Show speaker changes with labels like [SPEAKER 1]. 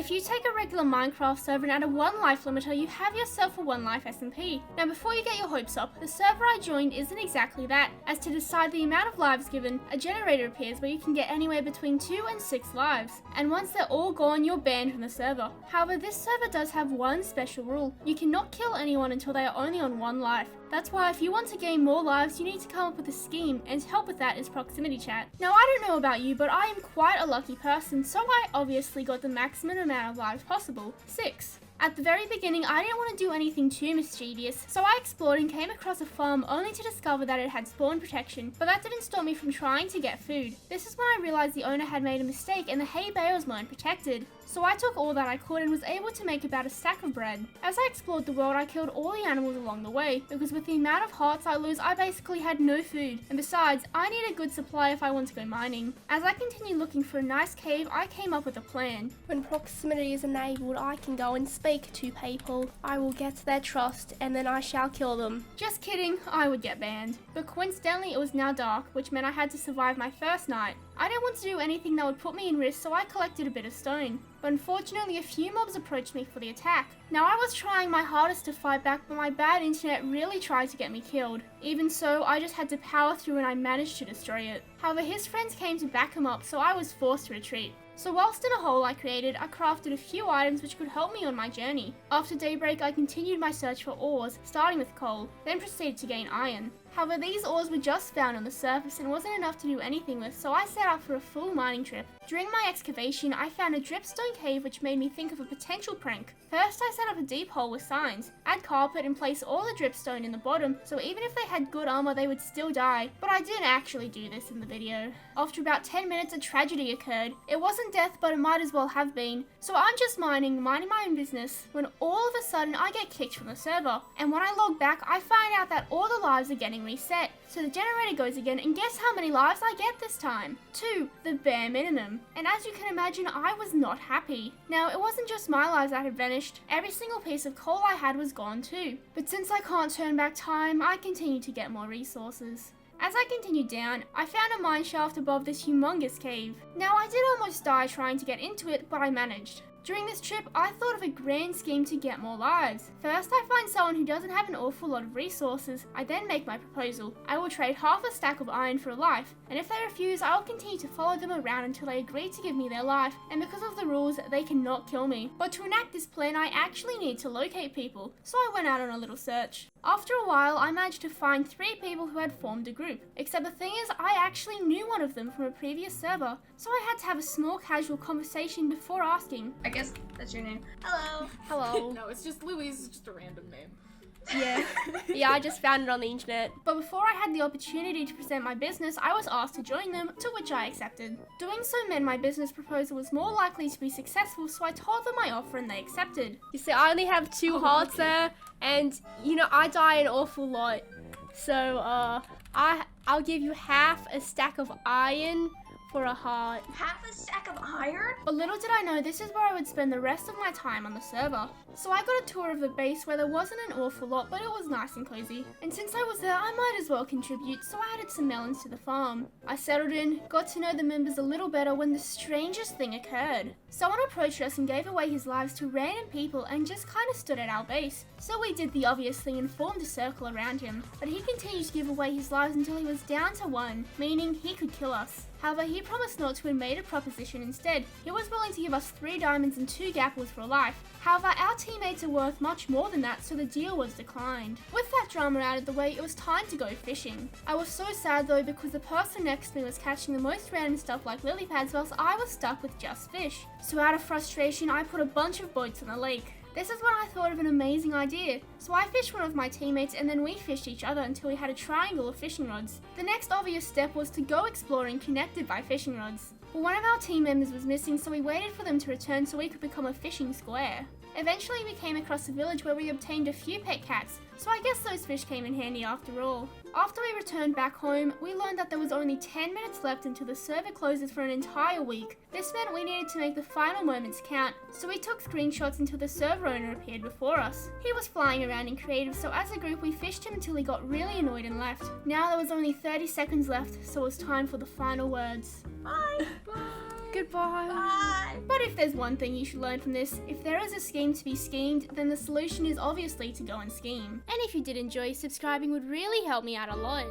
[SPEAKER 1] If you take a regular Minecraft server and add a 1 life limiter, you have yourself a 1 life SMP. Now before you get your hopes up, the server I joined isn't exactly that, as to decide the amount of lives given, a generator appears where you can get anywhere between 2 and 6 lives, and once they're all gone, you're banned from the server. However, this server does have one special rule: you cannot kill anyone until they are only on 1 life. That's why if you want to gain more lives, you need to come up with a scheme, and to help with that is proximity chat. Now I don't know about you, but I am quite a lucky person, so I obviously got the maximum amount of lives possible, 6. At the very beginning, I didn't want to do anything too mischievous, so I explored and came across a farm only to discover that it had spawn protection, but that didn't stop me from trying to get food. This is when I realized the owner had made a mistake and the hay bales weren't protected. So I took all that I could and was able to make about a stack of bread. As I explored the world, I killed all the animals along the way, because with the amount of hearts I lose, I basically had no food. And besides, I need a good supply if I want to go mining. As I continued looking for a nice cave, I came up with a plan.
[SPEAKER 2] When proximity is enabled, I can go and speak to people. I will get their trust, and then I shall kill them.
[SPEAKER 1] Just kidding, I would get banned. But coincidentally, it was now dark, which meant I had to survive my first night. I didn't want to do anything that would put me in risk, so I collected a bit of stone. But unfortunately, a few mobs approached me for the attack. Now I was trying my hardest to fight back, but my bad internet really tried to get me killed. Even so, I just had to power through and I managed to destroy it. However, his friends came to back him up, so I was forced to retreat. So whilst in a hole I created, I crafted a few items which could help me on my journey. After daybreak, I continued my search for ores, starting with coal, then proceeded to gain iron. However, these ores were just found on the surface and wasn't enough to do anything with, so I set out for a full mining trip. During my excavation, I found a dripstone cave which made me think of a potential prank. First, I set up a deep hole with signs, add carpet and place all the dripstone in the bottom, so even if they had good armor, they would still die. But I didn't actually do this in the video. After about 10 minutes, a tragedy occurred. It wasn't death, but it might as well have been. So I'm just minding my own business, when all of a sudden I get kicked from the server. And when I log back, I find out that all the lives are getting reset. So the generator goes again, and guess how many lives I get this time? 2, the bare minimum. And as you can imagine, I was not happy. Now, it wasn't just my lives that had vanished. Every single piece of coal I had was gone too. But since I can't turn back time, I continued to get more resources. As I continued down, I found a mine shaft above this humongous cave. Now, I did almost die trying to get into it, but I managed. During this trip, I thought of a grand scheme to get more lives. First, I find someone who doesn't have an awful lot of resources. I then make my proposal. I will trade half a stack of iron for a life, and if they refuse, I will continue to follow them around until they agree to give me their life, and because of the rules, they cannot kill me. But to enact this plan, I actually need to locate people, so I went out on a little search. After a while, I managed to find 3 people who had formed a group. Except the thing is, I actually knew one of them from a previous server, so I had to have a small casual conversation before asking.
[SPEAKER 3] I guess that's your name. Hello.
[SPEAKER 2] Hello.
[SPEAKER 4] No, it's just Louise, it's just a random name.
[SPEAKER 2] Yeah. Yeah, I just found it on the internet.
[SPEAKER 1] But before I had the opportunity to present my business, I was asked to join them, to which I accepted. Doing so meant my business proposal was more likely to be successful, so I told them my offer and they accepted.
[SPEAKER 2] You see, I only have 2 hearts there, and, you know, I die an awful lot. So, I'll give you half a stack of iron for a heart.
[SPEAKER 3] Half a stack of iron?
[SPEAKER 1] But little did I know this is where I would spend the rest of my time on the server. So I got a tour of the base where there wasn't an awful lot, but it was nice and cozy. And since I was there, I might as well contribute, so I added some melons to the farm. I settled in, got to know the members a little better when the strangest thing occurred. Someone approached us and gave away his lives to random people and just kind of stood at our base. So we did the obvious thing and formed a circle around him. But he continued to give away his lives until he was down to 1, meaning he could kill us. However, he promised not to and made a proposition instead. He was willing to give us 3 diamonds and 2 gapples for a life. However, our teammates are worth much more than that, so the deal was declined. With that drama out of the way, it was time to go fishing. I was so sad though, because the person next to me was catching the most random stuff like lily pads, whilst I was stuck with just fish. So out of frustration, I put a bunch of boats in the lake. This is when I thought of an amazing idea. So I fished one of my teammates and then we fished each other until we had a triangle of fishing rods. The next obvious step was to go exploring connected by fishing rods. But one of our team members was missing, so we waited for them to return so we could become a fishing square. Eventually we came across a village where we obtained a few pet cats, so I guess those fish came in handy after all. After we returned back home, we learned that there was only 10 minutes left until the server closes for an entire week. This meant we needed to make the final moments count, so we took screenshots until the server owner appeared before us. He was flying around in creative, so as a group we fished him until he got really annoyed and left. Now there was only 30 seconds left, so it was time for the final words.
[SPEAKER 3] Bye.
[SPEAKER 4] Bye.
[SPEAKER 2] Goodbye.
[SPEAKER 3] Bye.
[SPEAKER 1] But if there's one thing you should learn from this, if there is a scheme to be schemed, then the solution is obviously to go and scheme.
[SPEAKER 2] And if you did enjoy, subscribing would really help me out a lot.